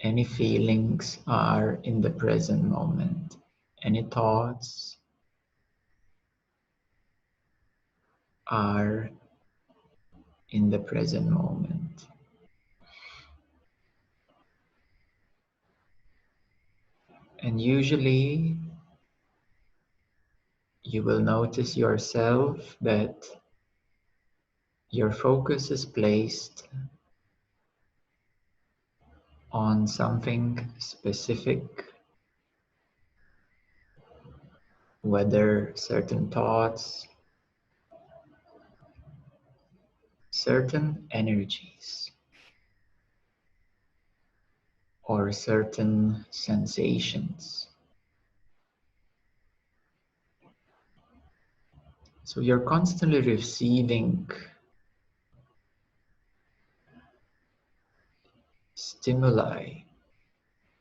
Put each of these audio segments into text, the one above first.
Any feelings are in the present moment. Any thoughts are in the present moment. And usually you will notice yourself that your focus is placed on something specific, whether certain thoughts, certain energies, or certain sensations. So you're constantly receiving stimuli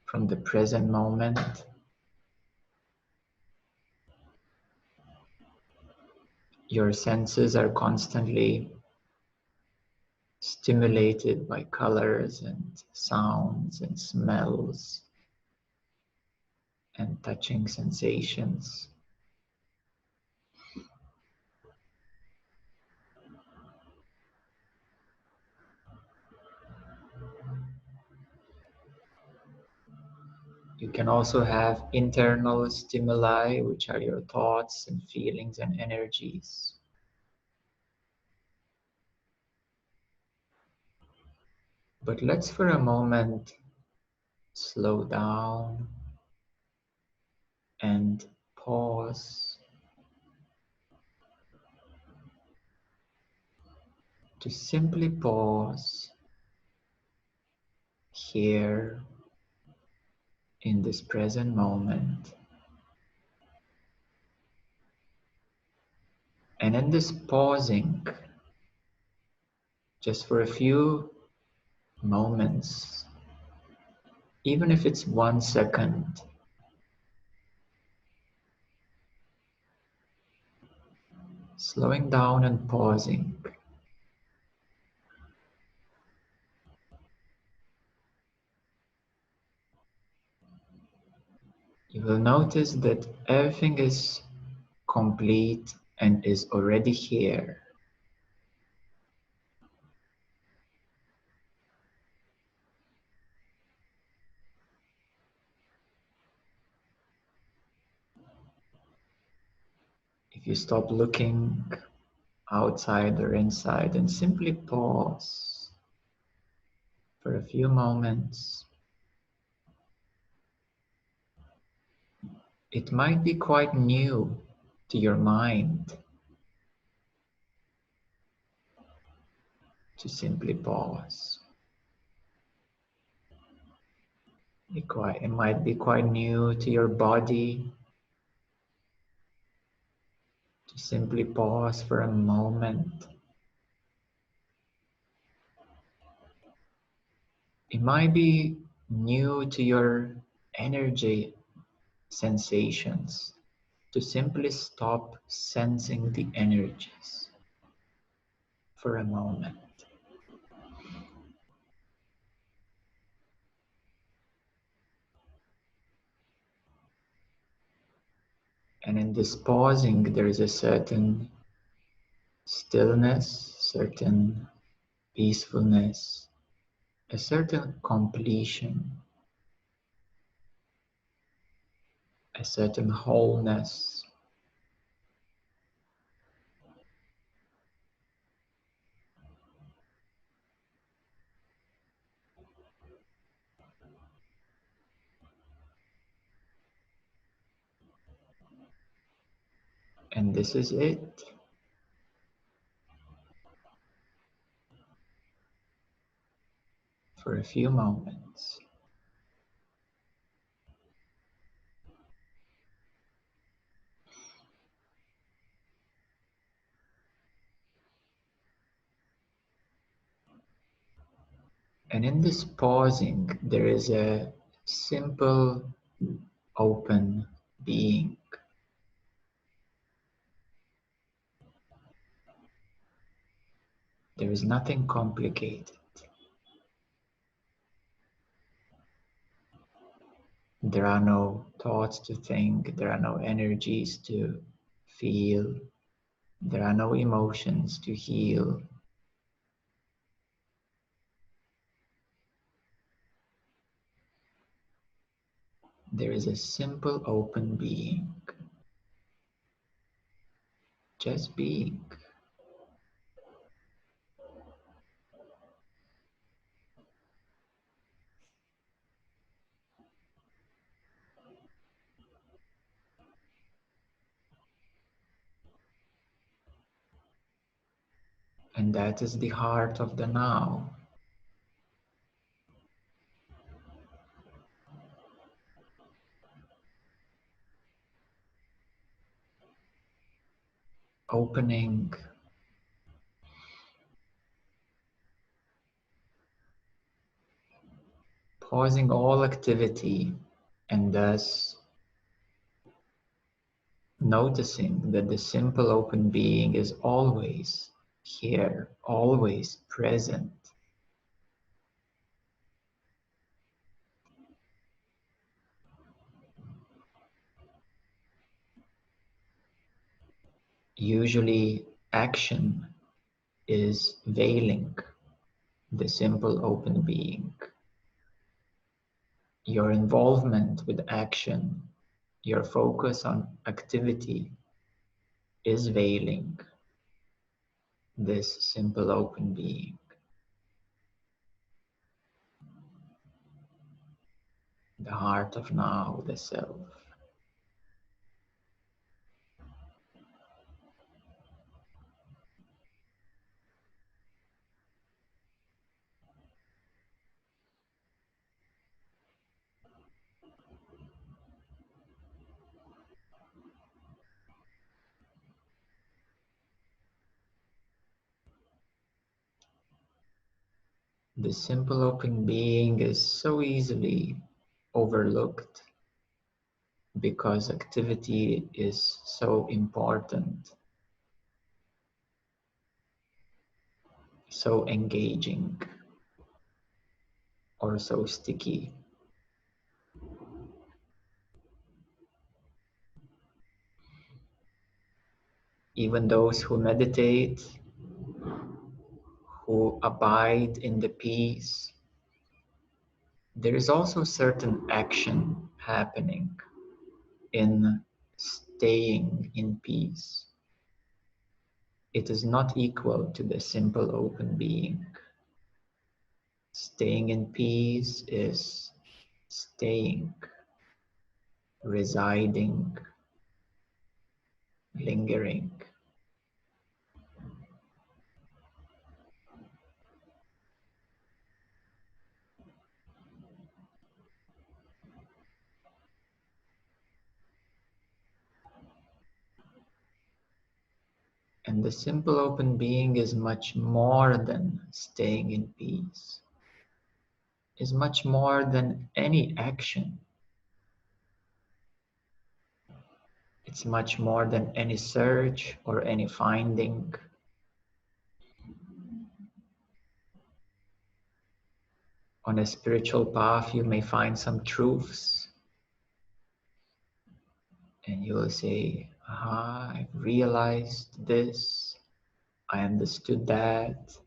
from the present moment. Your senses are constantly stimulated by colors and sounds and smells and touching sensations. You can also have internal stimuli, which are your thoughts and feelings and energies. But let's for a moment slow down and pause to simply pause here in this present moment. And in this pausing, just for a few moments, even if it's 1 second, slowing down and pausing, you will notice that everything is complete and is already here. If you stop looking outside or inside and simply pause for a few moments, it might be quite new to your mind to simply pause. It might be quite new to your body to simply pause for a moment. It might be new to your energy sensations to simply stop sensing the energies for a moment. And in this pausing, there is a certain stillness, certain peacefulness, a certain completion, a certain wholeness. And this is it. For a few moments. And in this pausing, there is a simple, open being. There is nothing complicated. There are no thoughts to think, there are no energies to feel, there are no emotions to heal. There is a simple open being, just being. And that is the heart of the now. Opening, pausing all activity, and thus noticing that the simple open being is always here, always present. Usually, action is veiling the simple open being. Your involvement with action, your focus on activity is veiling this simple open being, the heart of now, the self. The simple open being is so easily overlooked because activity is so important, so engaging, or so sticky. Even those who meditate, who abide in the peace, there is also certain action happening in staying in peace. It is not equal to the simple open being. Staying in peace is staying, residing, lingering. And the simple open being is much more than staying in peace, is much more than any action. It's much more than any search or any finding. On a spiritual path, you may find some truths and you will say, aha, I've realized this, I understood that,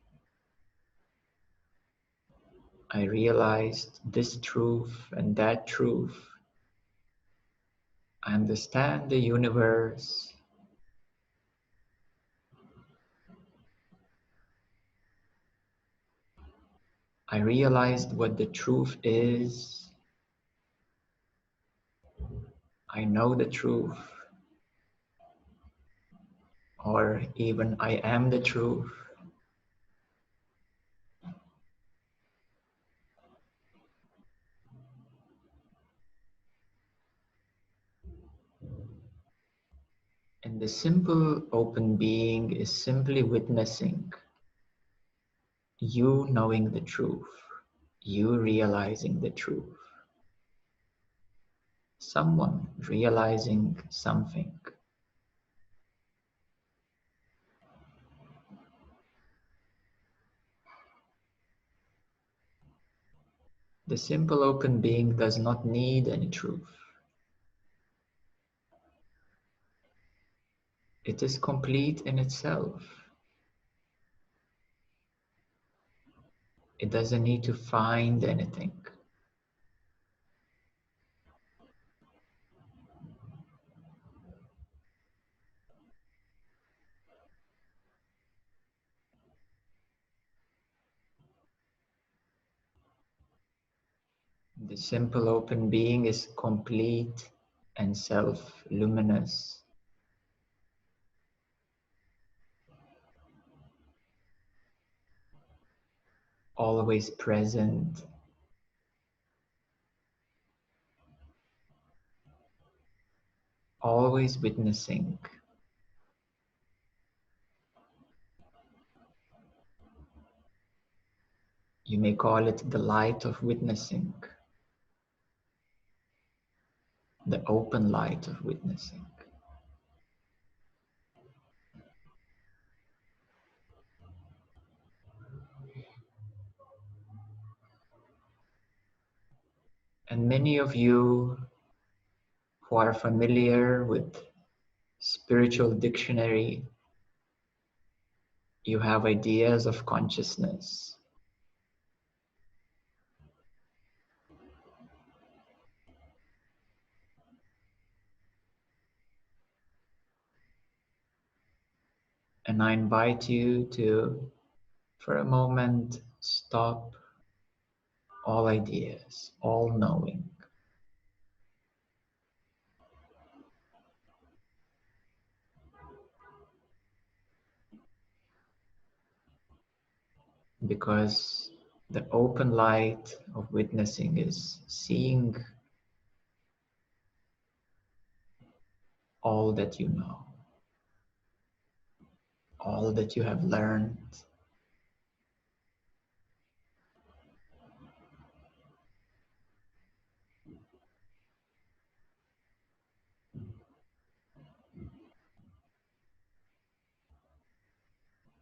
I realized this truth and that truth. I understand the universe. I realized what the truth is. I know the truth. Or even I am the truth. And the simple open being is simply witnessing you knowing the truth, you realizing the truth, someone realizing something. The simple open being does not need any truth. It is complete in itself. It doesn't need to find anything. The simple open being is complete and self-luminous. Always present. Always witnessing. You may call it the light of witnessing, the open light of witnessing. And many of you who are familiar with spiritual dictionary, you have ideas of consciousness. And I invite you to, for a moment, stop all ideas, all knowing. Because the open light of witnessing is seeing all that you know, all that you have learned.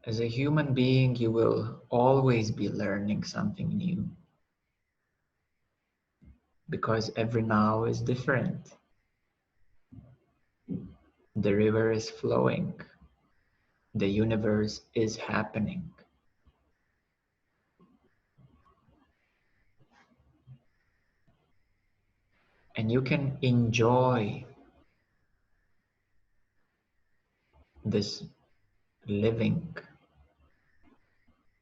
As a human being, you will always be learning something new, because every now is different. The river is flowing. The universe is happening. And you can enjoy this living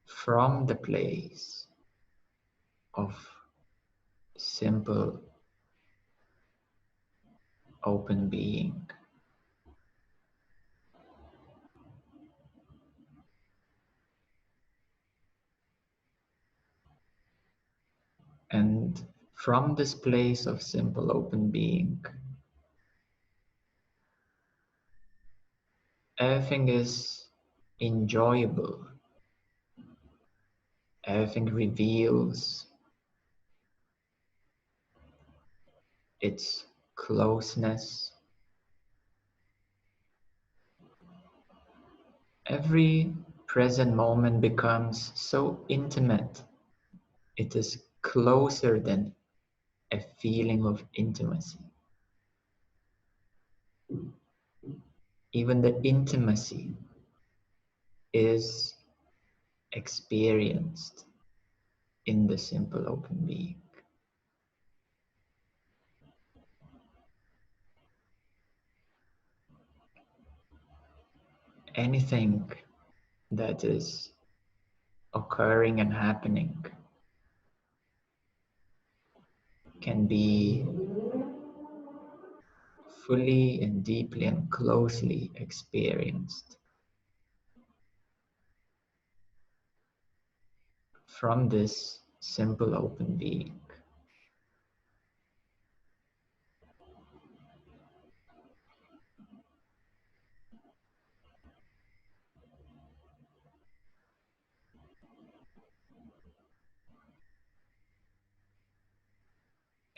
from the place of simple open being. And from this place of simple open being, everything is enjoyable. Everything reveals its closeness. Every present moment becomes so intimate. It is closer than a feeling of intimacy. Even the intimacy is experienced in the simple open being. Anything that is occurring and happening can be fully and deeply and closely experienced from this simple open being.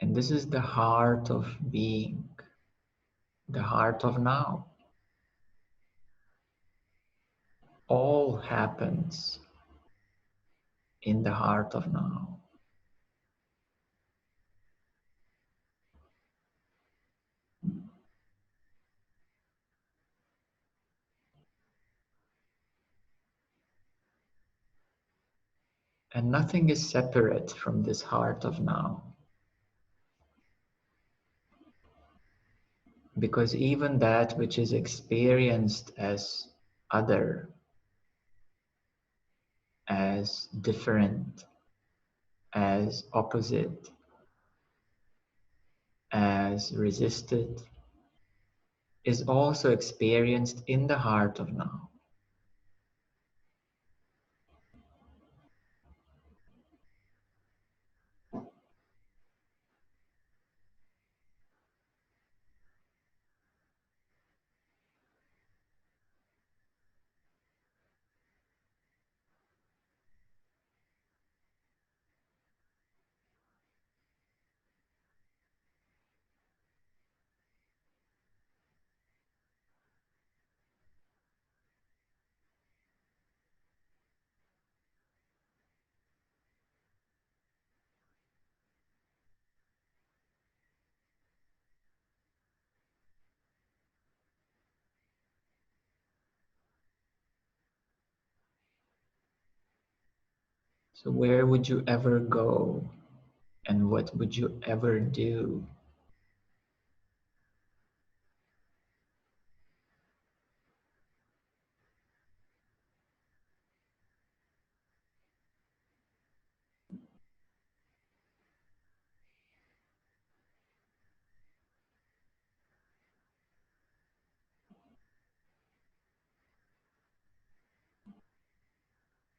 And this is the heart of being, the heart of now. All happens in the heart of now. And nothing is separate from this heart of now. Because even that which is experienced as other, as different, as opposite, as resisted, is also experienced in the heart of now. So where would you ever go, and what would you ever do?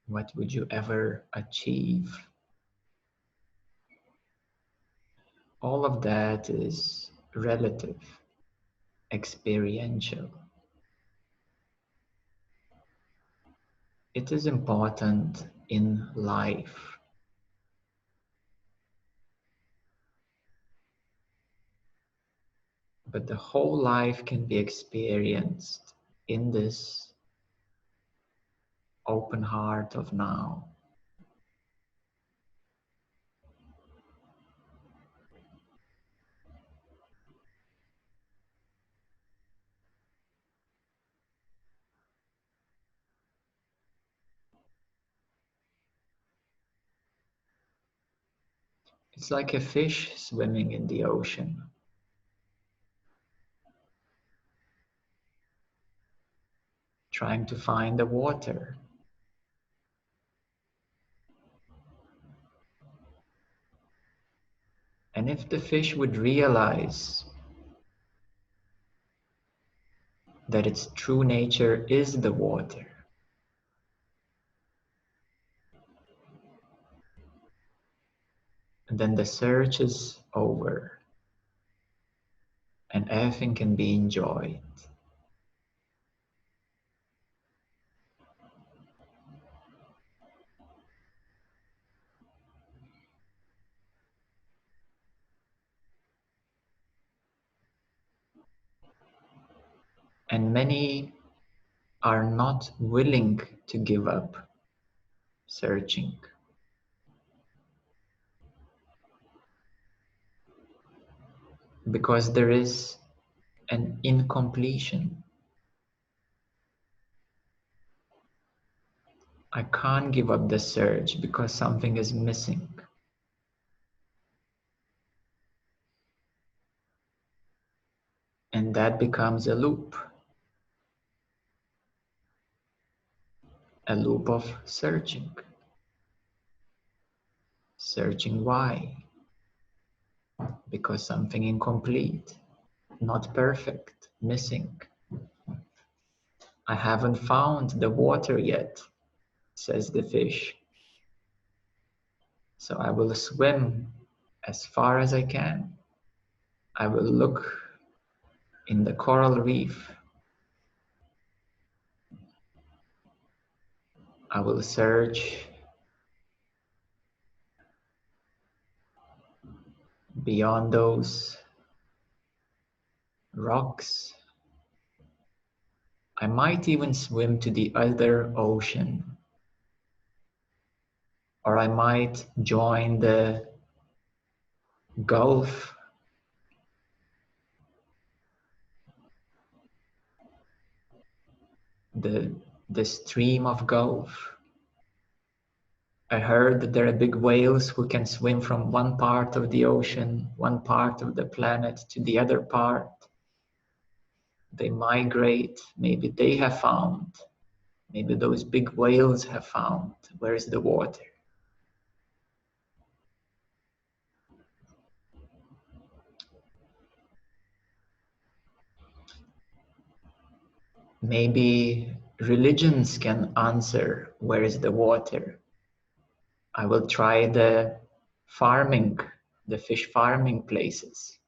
What would you ever achieve? All of that is relative, experiential. It is important in life, but the whole life can be experienced in this open heart of now. It's like a fish swimming in the ocean, trying to find the water. And if the fish would realize that its true nature is the water, then the search is over and everything can be enjoyed. And many are not willing to give up searching. Because there is an incompletion. I can't give up the search because something is missing. And that becomes a loop of searching. Searching why? Because something incomplete, not perfect, missing. I haven't found the water yet, says the fish. So I will swim as far as I can. I will look in the coral reef. I will search beyond those rocks. I might even swim to the other ocean. Or I might join the Gulf, the stream of Gulf. I heard that there are big whales who can swim from one part of the ocean, one part of the planet to the other part. They migrate. Maybe they have found, maybe those big whales have found, where is the water? Maybe religions can answer, where is the water? I will try the farming, the fish farming places.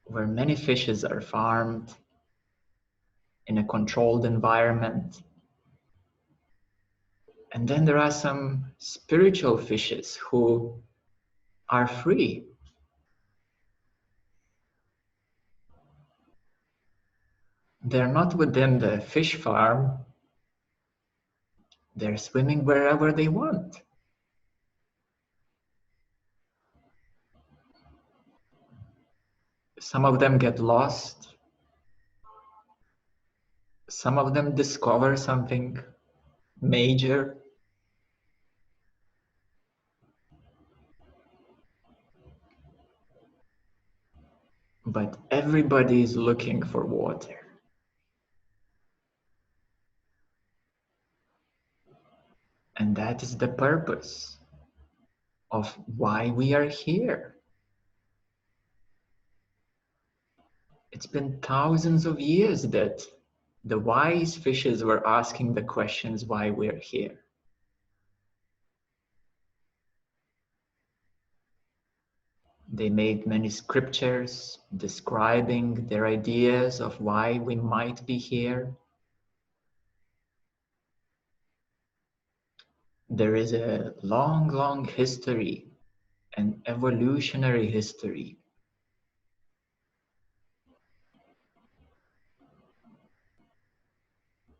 Where many fishes are farmed in a controlled environment. And then there are some spiritual fishes who are free. They're not within the fish farm. They're swimming wherever they want. Some of them get lost. Some of them discover something major. But everybody is looking for water. And that is the purpose of why we are here. It's been thousands of years that the wise fishes were asking the questions why we're here. They made many scriptures describing their ideas of why we might be here. There is a long, long history, an evolutionary history.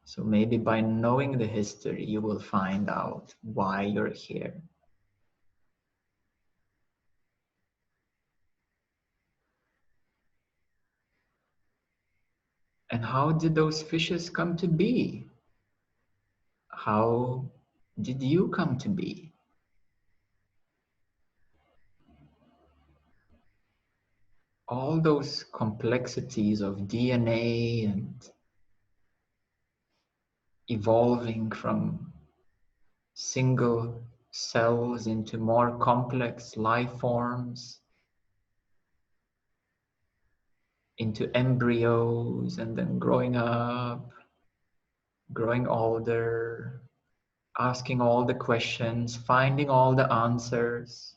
So maybe by knowing the history, you will find out why you're here. And how did those fishes come to be? How did you come to be? All those complexities of DNA and evolving from single cells into more complex life forms, into embryos, and then growing up, growing older, asking all the questions, finding all the answers.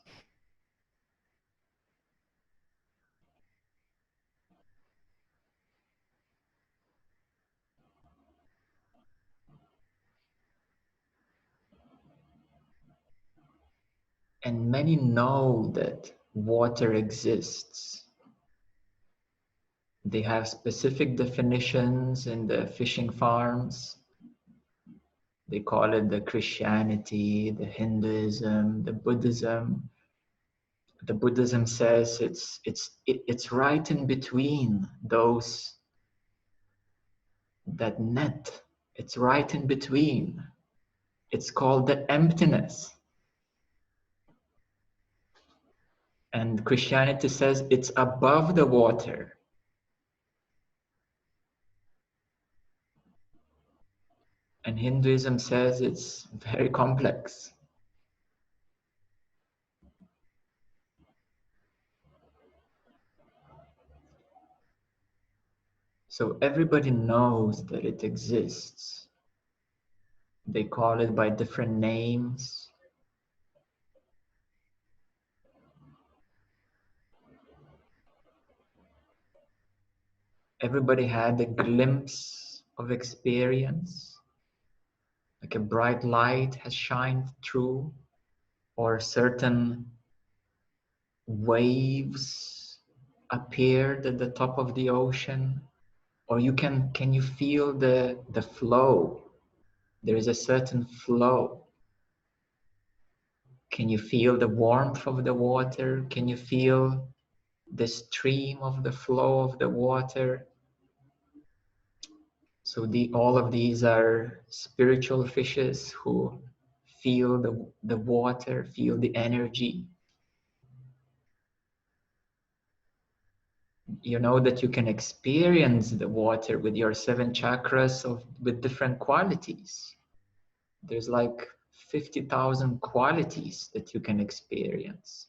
And many know that water exists. They have specific definitions in the fishing farms. They call it the Christianity, the Hinduism, the Buddhism. The Buddhism says it's right in between those, that net. It's right in between. It's called the emptiness. And Christianity says it's above the water. And Hinduism says it's very complex. So everybody knows that it exists. They call it by different names. Everybody had a glimpse of experience, like a bright light has shined through, or certain waves appeared at the top of the ocean, or can you feel the flow? There is a certain flow. Can you feel the warmth of the water? Can you feel the stream of the flow of the water? So all of these are spiritual fishes who feel the water, feel the energy. You know that you can experience the water with your 7 chakras with different qualities. There's like 50,000 qualities that you can experience.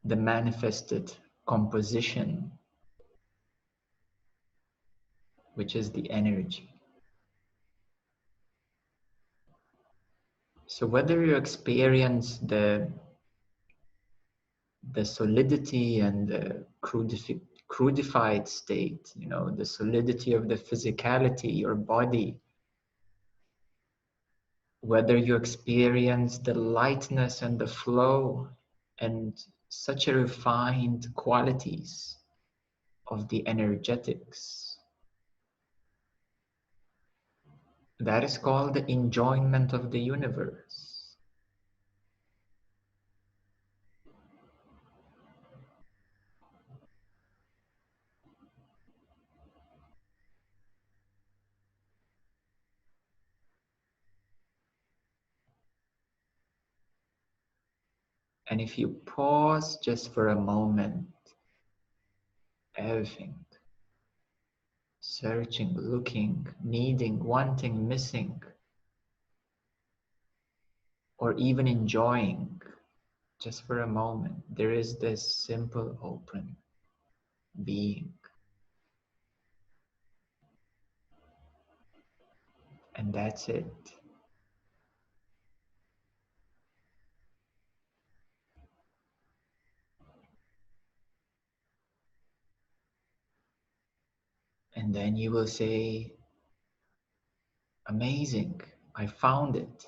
The manifested composition, which is the energy. So whether you experience the solidity and the crudified state, you know, the solidity of the physicality, your body, whether you experience the lightness and the flow and such a refined qualities of the energetics, that is called the enjoyment of the universe. And if you pause just for a moment, everything, searching, looking, needing, wanting, missing, or even enjoying, just for a moment, there is this simple open being. And that's it. And then you will say, amazing, I found it.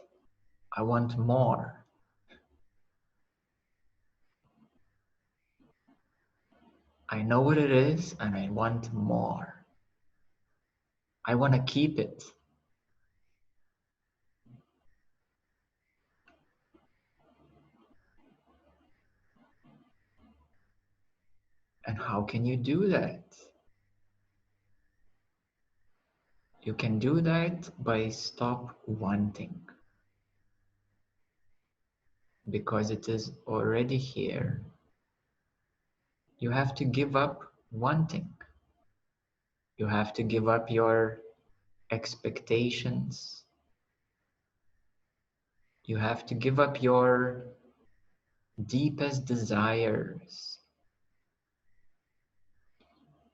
I want more. I know what it is and I want more. I want to keep it. And how can you do that? You can do that by stop wanting, because it is already here. You have to give up wanting. You have to give up your expectations. You have to give up your deepest desires.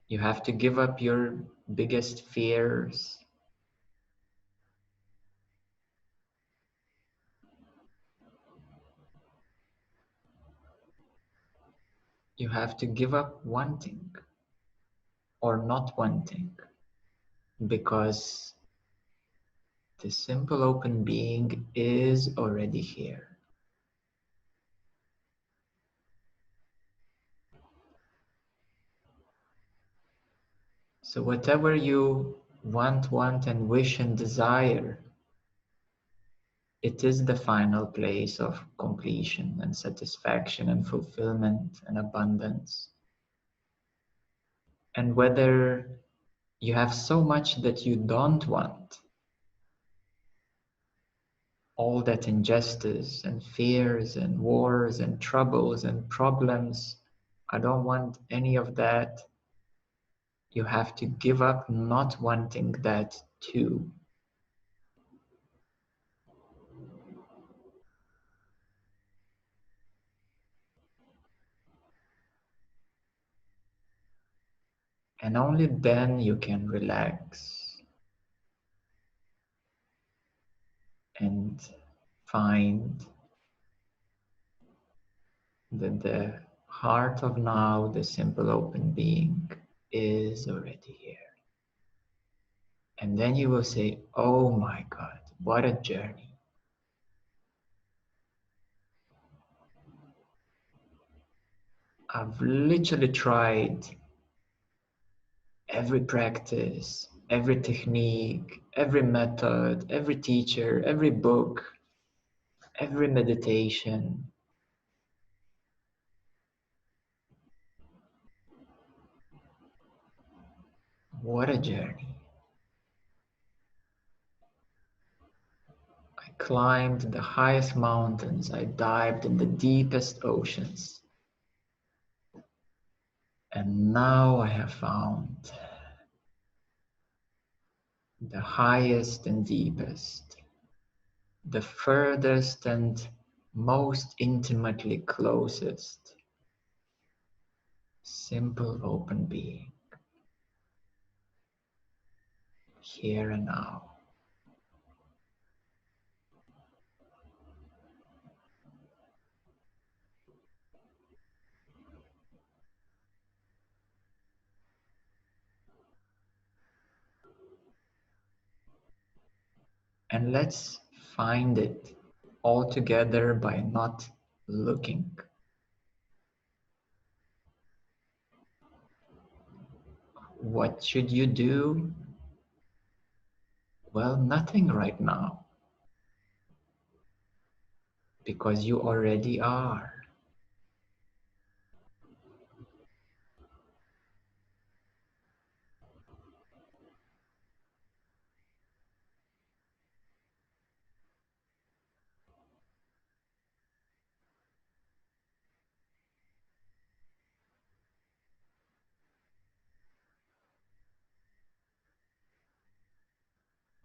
You have to give up your biggest fears. You have to give up wanting or not wanting, because the simple open being is already here. So whatever you want and wish and desire, it is the final place of completion and satisfaction and fulfillment and abundance. And whether you have so much that you don't want, all that injustice and fears and wars and troubles and problems, I don't want any of that. You have to give up not wanting that too. And only then you can relax and find that the heart of now, the simple open being, is already here. And then you will say, oh my God, what a journey. I've literally tried every practice, every technique, every method, every teacher, every book, every meditation. What a journey. I climbed the highest mountains, I dived in the deepest oceans. And now I have found the highest and deepest, the furthest and most intimately closest, simple open being, here and now. And let's find it all together by not looking. What should you do? Well, nothing right now, because you already are.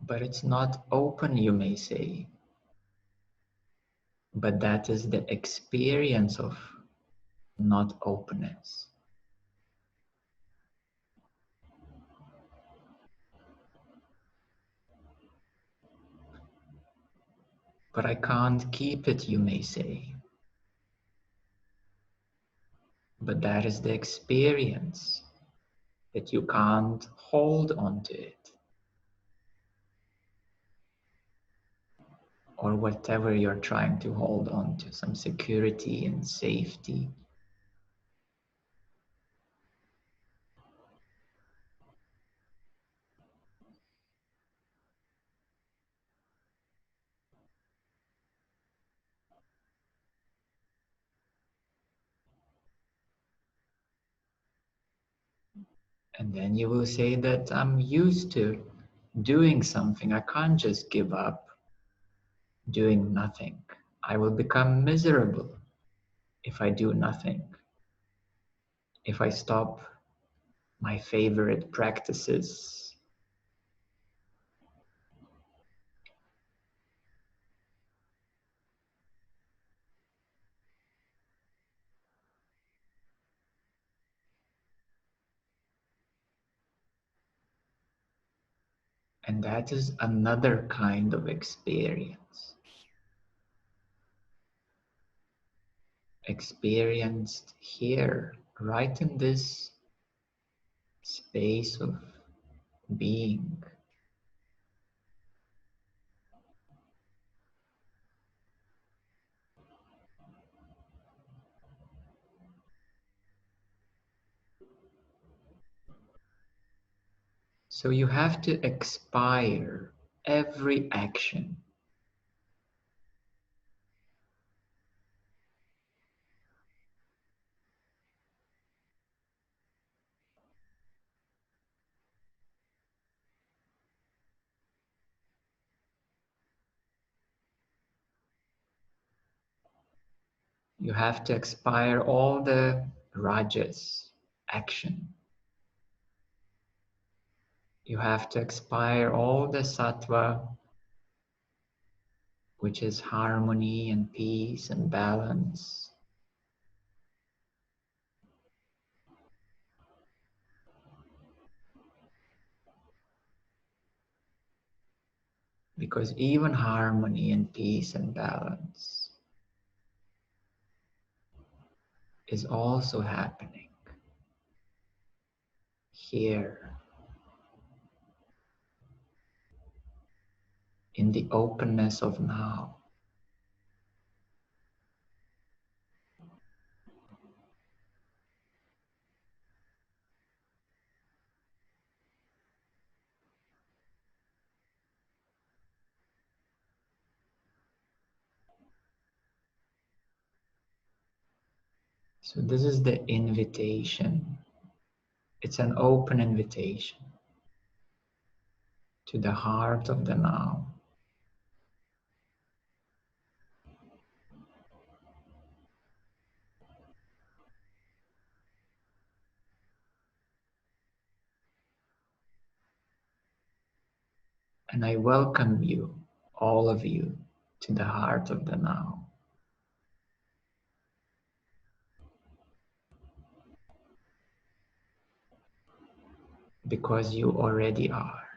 But it's not open, you may say. But that is the experience of not openness. But I can't keep it, you may say. But that is the experience, that you can't hold on to it. Or whatever you're trying to hold on to, some security and safety. And then you will say that I'm used to doing something. I can't just give up doing nothing. I will become miserable if I do nothing. If I stop my favorite practices. And that is another kind of experience. Experienced here, right in this space of being. So you have to expire every action. You have to expire all the rajas, action. You have to expire all the sattva, which is harmony and peace and balance. Because even harmony and peace and balance is also happening here in the openness of now. So this is the invitation. It's an open invitation. to the heart of the now. And I welcome you, all of you, to the heart of the now. Because you already are.